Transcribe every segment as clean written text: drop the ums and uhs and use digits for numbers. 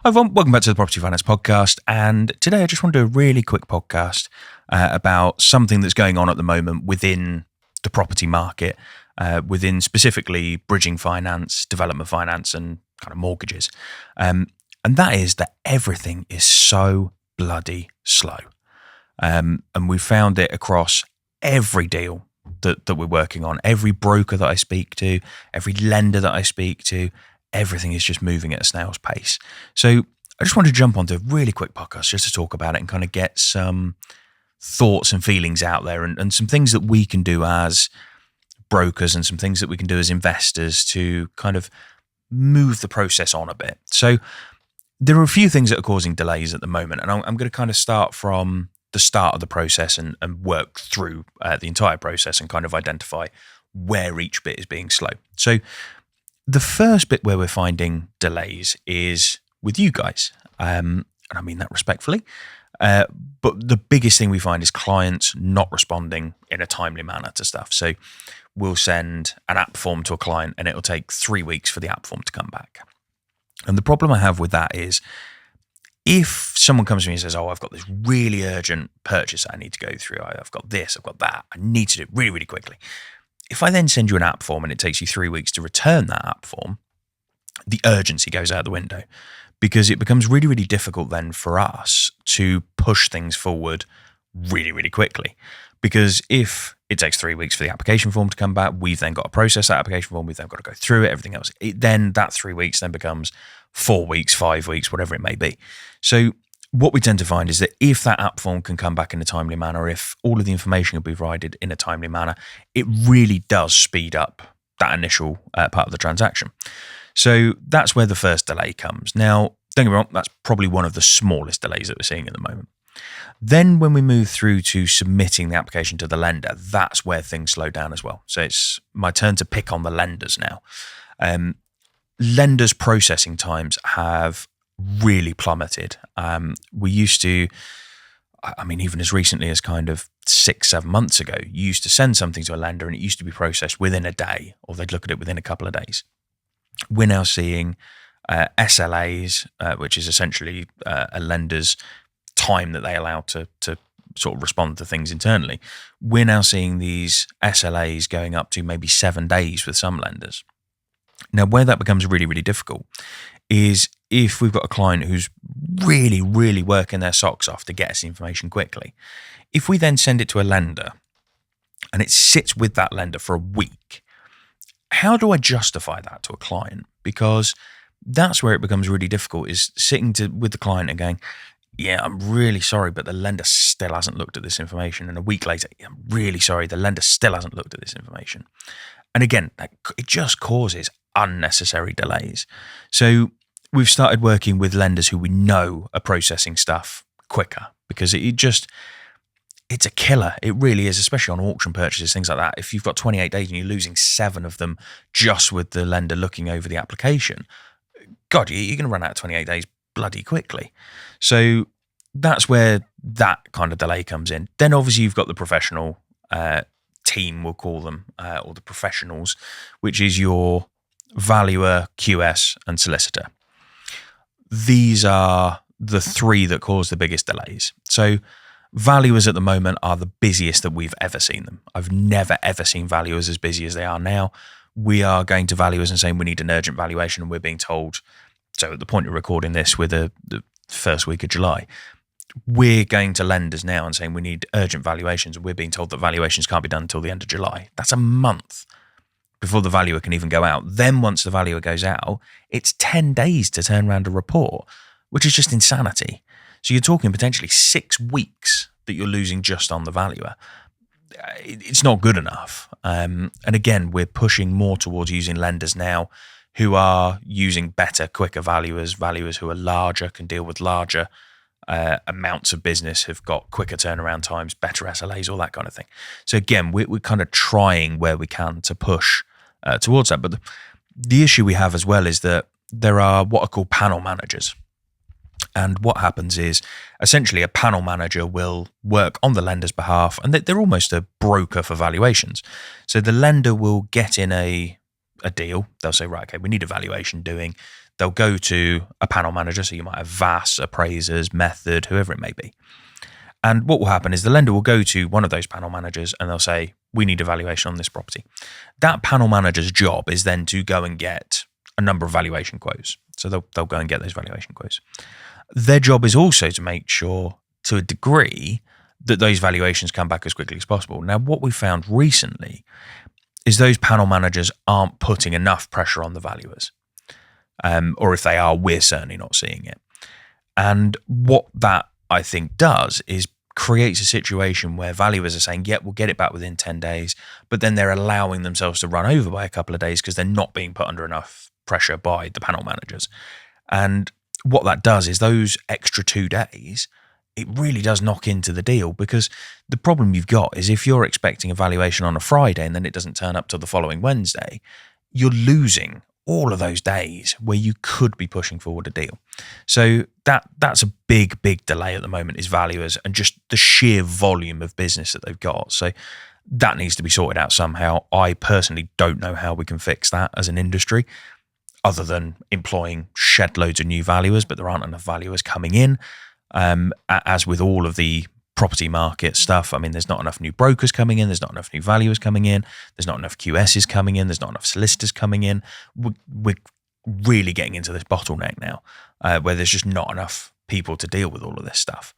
Hi everyone, welcome back to the Property Finance Podcast, and today I just want to do a really quick podcast about something that's going on at the moment within the property market, within specifically bridging finance, development finance and kind of mortgages. And that is that everything is so bloody slow. And we've found it across every deal that we're working on, every broker that I speak to, every lender that I speak to. Everything is just moving at a snail's pace. So I just want to jump onto a really quick podcast just to talk about it and kind of get some thoughts and feelings out there and some things that we can do as brokers and some things that we can do as investors to kind of move the process on a bit. So there are a few things that are causing delays at the moment, and I'm going to kind of start from the start of the process and work through the entire process and kind of identify where each bit is being slow. So the first bit where we're finding delays is with you guys, and I mean that respectfully, but the biggest thing we find is clients not responding in a timely manner to stuff. So we'll send an app form to a client and it'll take 3 weeks for the app form to come back. And the problem I have with that is if someone comes to me and says, I've got this really urgent purchase I need to go through, I've got this, I've got that, I need to do it really, really quickly. If I then send you an app form and it takes you 3 weeks to return that app form, the urgency goes out the window because it becomes really, really difficult then for us to push things forward really, really quickly. Because if it takes 3 weeks for the application form to come back, we've then got to process that application form, we've then got to go through it, everything else. Then that 3 weeks then becomes 4 weeks, 5 weeks, whatever it may be. So what we tend to find is that if that app form can come back in a timely manner, if all of the information can be provided in a timely manner, it really does speed up that initial part of the transaction. So that's where the first delay comes. Now, don't get me wrong, that's probably one of the smallest delays that we're seeing at the moment. Then when we move through to submitting the application to the lender, that's where things slow down as well. So it's my turn to pick on the lenders now. Lenders' processing times have really plummeted. We used to, I mean, even as recently as kind of 6-7 months ago, you used to send something to a lender and it used to be processed within a day, or they'd look at it within a couple of days. We're now seeing SLAs, which is essentially a lender's time that they allow to sort of respond to things internally. We're now seeing these SLAs going up to maybe 7 days with some lenders. Now, where that becomes really, really difficult is if we've got a client who's really, really working their socks off to get us information quickly. If we then send it to a lender and it sits with that lender for a week, how do I justify that to a client? Because that's where it becomes really difficult, is sitting with the client and going, yeah, I'm really sorry, but the lender still hasn't looked at this information. And a week later, I'm really sorry, the lender still hasn't looked at this information. And again, it just causes unnecessary delays. So we've started working with lenders who we know are processing stuff quicker, because it's a killer. It really is, especially on auction purchases, things like that. If you've got 28 days and you're losing 7 of them just with the lender looking over the application, God, you're going to run out of 28 days bloody quickly. So that's where that kind of delay comes in. Then obviously you've got the professional team, we'll call them, or the professionals, which is your valuer, QS, and solicitor. These are the 3 that cause the biggest delays. So valuers at the moment are the busiest that we've ever seen them. I've never, ever seen valuers as busy as they are now. We are going to valuers and saying we need an urgent valuation, and we're being told, so at the point of recording this, we're the first week of July, we're going to lenders now and saying we need urgent valuations, and we're being told that valuations can't be done until the end of July. That's a month before the valuer can even go out. Then once the valuer goes out, it's 10 days to turn around a report, which is just insanity. So you're talking potentially 6 weeks that you're losing just on the valuer. It's not good enough. And again, we're pushing more towards using lenders now who are using better, quicker valuers who are larger, can deal with larger amounts of business, have got quicker turnaround times, better SLAs, all that kind of thing. So again, we're kind of trying where we can to push towards that. But the issue we have as well is that there are what are called panel managers. And what happens is essentially a panel manager will work on the lender's behalf, and they're almost a broker for valuations. So the lender will get in a deal. They'll say, right, okay, we need a valuation doing. they'll go to a panel manager. So you might have VAS, appraisers, Method, whoever it may be. And what will happen is the lender will go to one of those panel managers and they'll say, we need a valuation on this property. That panel manager's job is then to go and get a number of valuation quotes. So they'll go and get those valuation quotes. Their job is also to make sure, to a degree, that those valuations come back as quickly as possible. Now, what we found recently is those panel managers aren't putting enough pressure on the valuers. Or if they are, we're certainly not seeing it. And what that, I think, does is creates a situation where valuers are saying, yeah, we'll get it back within 10 days, but then they're allowing themselves to run over by a couple of days because they're not being put under enough pressure by the panel managers. And what that does is those extra 2 days, it really does knock into the deal, because the problem you've got is if you're expecting a valuation on a Friday and then it doesn't turn up till the following Wednesday, you're losing all of those days where you could be pushing forward a deal. So that's a big delay at the moment, is valuers and just the sheer volume of business that they've got. So that needs to be sorted out somehow. I personally don't know how we can fix that as an industry, other than employing shed loads of new valuers, but there aren't enough valuers coming in. As with all of the property market stuff, I mean, there's not enough new brokers coming in, there's not enough new valuers coming in, there's not enough QSs coming in, there's not enough solicitors coming in. We're really getting into this bottleneck now, where there's just not enough people to deal with all of this stuff.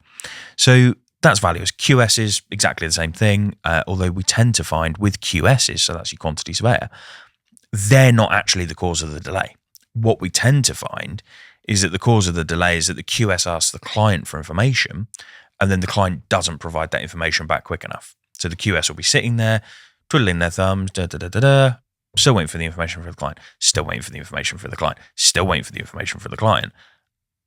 So that's valuers. QSs, exactly the same thing, although we tend to find with QSs, so that's your quantity surveyor, they're not actually the cause of the delay. What we tend to find is that the cause of the delay is that the QS asks the client for information, and then the client doesn't provide that information back quick enough. So the QS will be sitting there, twiddling their thumbs, still waiting for the information for the client, still waiting for the information for the client, still waiting for the information for the client.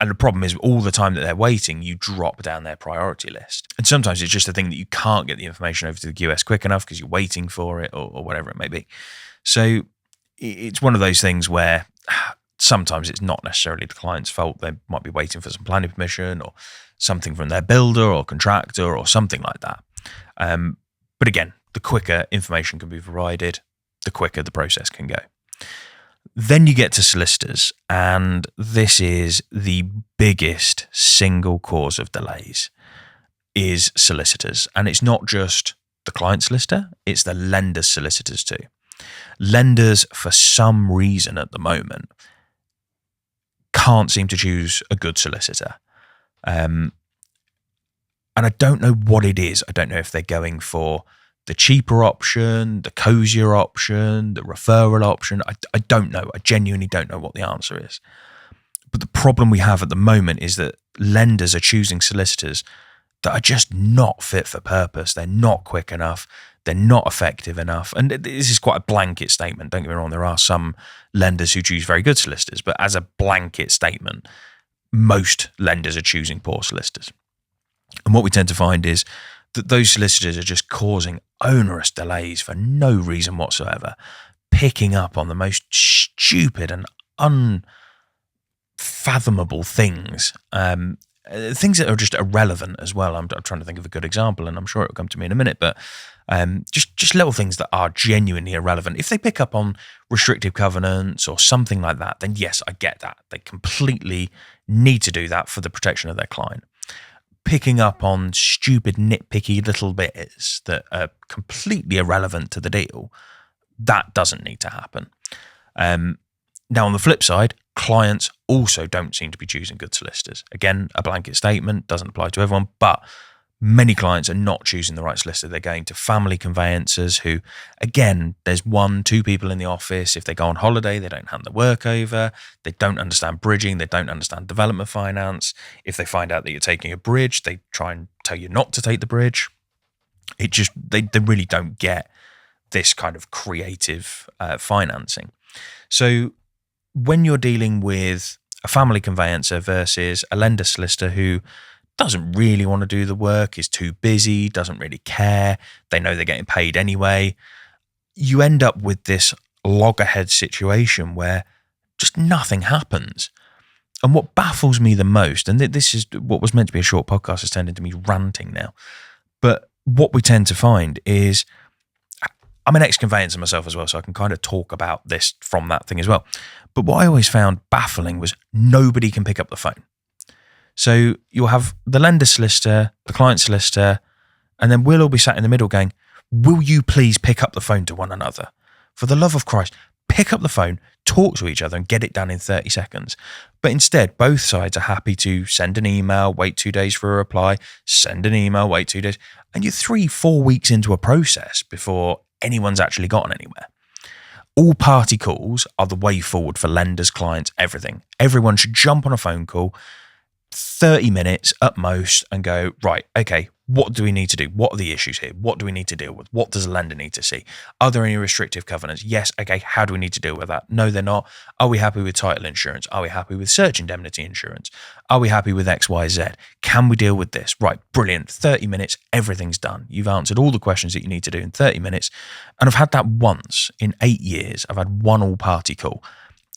And the problem is, all the time that they're waiting, you drop down their priority list. And sometimes it's just a thing that you can't get the information over to the QS quick enough because you're waiting for it, or whatever it may be. So it's one of those things where sometimes it's not necessarily the client's fault. They might be waiting for some planning permission or something from their builder or contractor or something like that. But again, the quicker information can be provided, the quicker the process can go. Then you get to solicitors, and this is the biggest single cause of delays, is solicitors. And it's not just the client solicitor, it's the lender's solicitors too. Lenders, for some reason at the moment, can't seem to choose a good solicitor. And I don't know what it is. I don't know if they're going for the cheaper option, the cozier option, the referral option. I don't know. I genuinely don't know what the answer is. But the problem we have at the moment is that lenders are choosing solicitors that are just not fit for purpose. They're not quick enough. They're not effective enough. And this is quite a blanket statement. Don't get me wrong. There are some lenders who choose very good solicitors, but as a blanket statement, most lenders are choosing poor solicitors. And what we tend to find is that those solicitors are just causing onerous delays for no reason whatsoever, picking up on the most stupid and unfathomable things, things that are just irrelevant as well. I'm trying to think of a good example, and I'm sure it'll come to me in a minute, but just little things that are genuinely irrelevant. If they pick up on restrictive covenants or something like that, then yes, I get that. They completely need to do that for the protection of their client. Picking up on stupid, nitpicky little bits that are completely irrelevant to the deal, that doesn't need to happen. Now, on the flip side, clients also don't seem to be choosing good solicitors. Again, a blanket statement, doesn't apply to everyone, but many clients are not choosing the right solicitor. They're going to family conveyancers who, again, there's 1-2 people in the office. If they go on holiday, they don't hand the work over. They don't understand bridging. They don't understand development finance. If they find out that you're taking a bridge, they try and tell you not to take the bridge. It just, they really don't get this kind of creative financing. So when you're dealing with a family conveyancer versus a lender solicitor who doesn't really want to do the work, is too busy, doesn't really care, they know they're getting paid anyway, you end up with this loggerhead situation where just nothing happens. And what baffles me the most, and this is what was meant to be a short podcast, has turned into me ranting now, but what we tend to find is I'm an ex-conveyancer myself as well, so I can kind of talk about this from that thing as well. But what I always found baffling was nobody can pick up the phone. So you'll have the lender solicitor, the client solicitor, and then we'll all be sat in the middle going, will you please pick up the phone to one another? For the love of Christ, pick up the phone, talk to each other and get it done in 30 seconds. But instead, both sides are happy to send an email, wait 2 days for a reply, send an email, wait 2 days. And you're 3-4 weeks into a process before anyone's actually gotten anywhere. All party calls are the way forward for lenders, clients, everything. Everyone should jump on a phone call, 30 minutes at most, and go, right, okay, what do we need to do? What are the issues here? What do we need to deal with? What does the lender need to see? Are there any restrictive covenants? Yes. Okay. How do we need to deal with that? No, they're not. Are we happy with title insurance? Are we happy with search indemnity insurance? Are we happy with X, Y, Z? Can we deal with this? Right. Brilliant. 30 minutes. Everything's done. You've answered all the questions that you need to do in 30 minutes. And I've had that once in 8 years. I've had one all party call.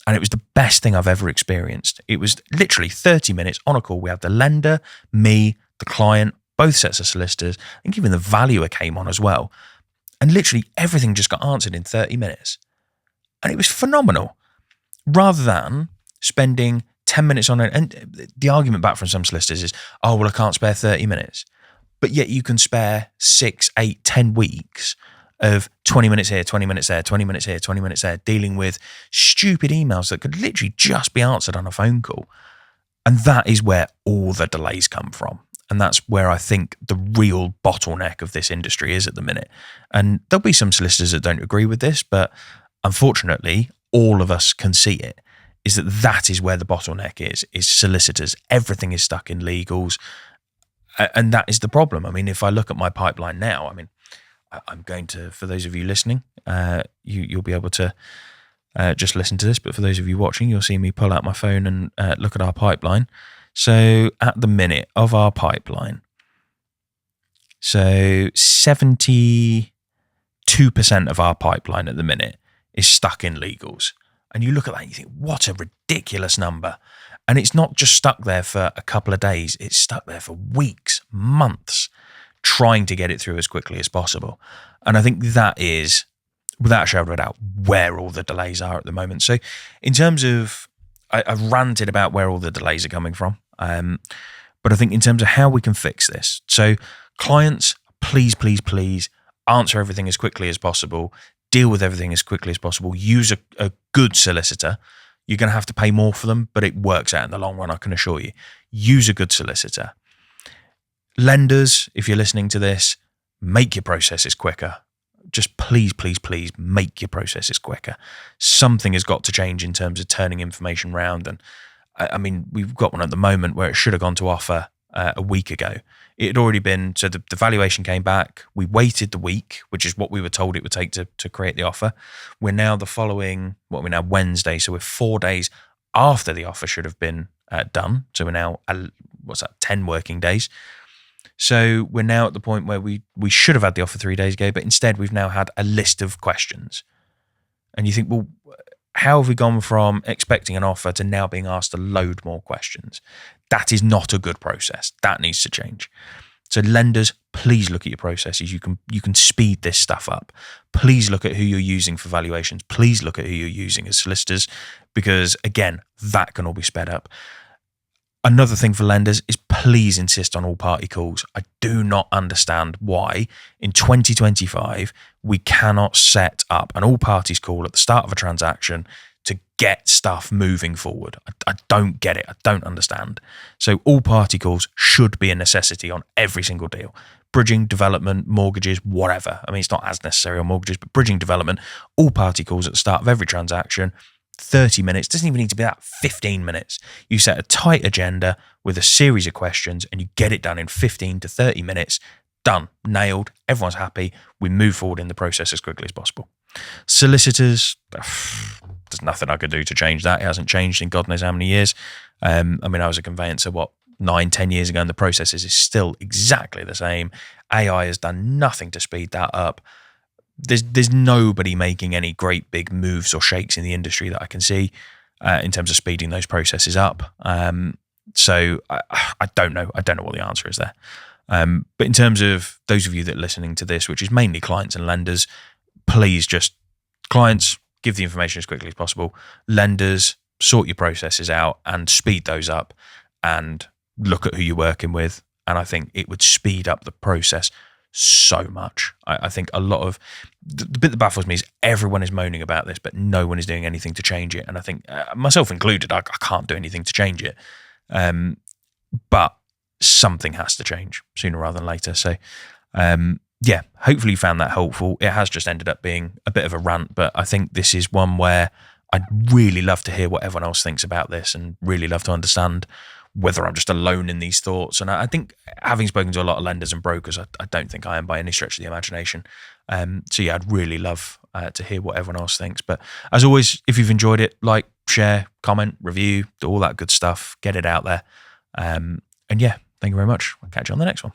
And it was the best thing I've ever experienced. It was literally 30 minutes on a call. We had the lender, me, the client, both sets of solicitors. I think even the valuer came on as well. And literally everything just got answered in 30 minutes. And it was phenomenal. Rather than spending 10 minutes on it. And the argument back from some solicitors is, oh, well, I can't spare 30 minutes. But yet you can spare 6, 8, 10 weeks of 20 minutes here, 20 minutes there, 20 minutes here, 20 minutes there, dealing with stupid emails that could literally just be answered on a phone call. And that is where all the delays come from. And that's where I think the real bottleneck of this industry is at the minute. And there'll be some solicitors that don't agree with this, but unfortunately, all of us can see it, is that is where the bottleneck is solicitors. Everything is stuck in legals. And that is the problem. I mean, if I look at my pipeline now, I mean, I'm going to, for those of you listening, you'll be able to just listen to this. But for those of you watching, you'll see me pull out my phone and look at our pipeline. So at the minute of our pipeline, so 72% of our pipeline at the minute is stuck in legals. And you look at that and you think, what a ridiculous number. And it's not just stuck there for a couple of days. It's stuck there for weeks, months, trying to get it through as quickly as possible. And I think that is, without a shadow of a doubt, where all the delays are at the moment. So in terms of, I've ranted about where all the delays are coming from. But I think in terms of how we can fix this. So clients, please, please, please answer everything as quickly as possible. Deal with everything as quickly as possible. Use a good solicitor. You're going to have to pay more for them, but it works out in the long run, I can assure you. Use a good solicitor. Lenders, if you're listening to this, make your processes quicker. Just please, please, please make your processes quicker. Something has got to change in terms of turning information around. And I mean, we've got one at the moment where it should have gone to offer a week ago. It had already been, so the valuation came back. We waited the week, which is what we were told it would take to create the offer. We're now we're now Wednesday. So we're 4 days after the offer should have been done. So we're now, 10 working days. So we're now at the point where we should have had the offer 3 days ago, but instead we've now had a list of questions. And you think, well, how have we gone from expecting an offer to now being asked to load more questions? That is not a good process. That needs to change. So lenders, please look at your processes. You can speed this stuff up. Please look at who you're using for valuations. Please look at who you're using as solicitors, because again, that can all be sped up. Another thing for lenders is please insist on all party calls. I do not understand why in 2025 we cannot set up an all parties call at the start of a transaction to get stuff moving forward. I don't get it. I don't understand. So all party calls should be a necessity on every single deal. Bridging, development, mortgages, whatever. I mean, it's not as necessary on mortgages, but bridging, development, all party calls at the start of every transaction. 30 minutes, doesn't even need to be that, 15 minutes. You set a tight agenda with a series of questions and you get it done in 15 to 30 minutes. Done, nailed, everyone's happy. We move forward in the process as quickly as possible. Solicitors, there's nothing I could do to change that. It hasn't changed in God knows how many years. I mean, I was a conveyancer, 9-10 years ago, and the processes is still exactly the same. AI has done nothing to speed that up. There's nobody making any great big moves or shakes in the industry that I can see in terms of speeding those processes up. So I don't know. I don't know what the answer is there. But in terms of those of you that are listening to this, which is mainly clients and lenders, please just, clients, give the information as quickly as possible. Lenders, sort your processes out and speed those up, and look at who you're working with. And I think it would speed up the process so much. I think a lot of the bit that baffles me is everyone is moaning about this, but no one is doing anything to change it. And I think, myself included, I can't do anything to change it. But something has to change sooner rather than later. So, yeah, hopefully you found that helpful. It has just ended up being a bit of a rant, but I think this is one where I'd really love to hear what everyone else thinks about this, and really love to understand whether I'm just alone in these thoughts. And I think, having spoken to a lot of lenders and brokers, I don't think I am by any stretch of the imagination. So yeah, I'd really love to hear what everyone else thinks. But as always, if you've enjoyed it, like, share, comment, review, do all that good stuff, get it out there. And yeah, thank you very much. I'll catch you on the next one.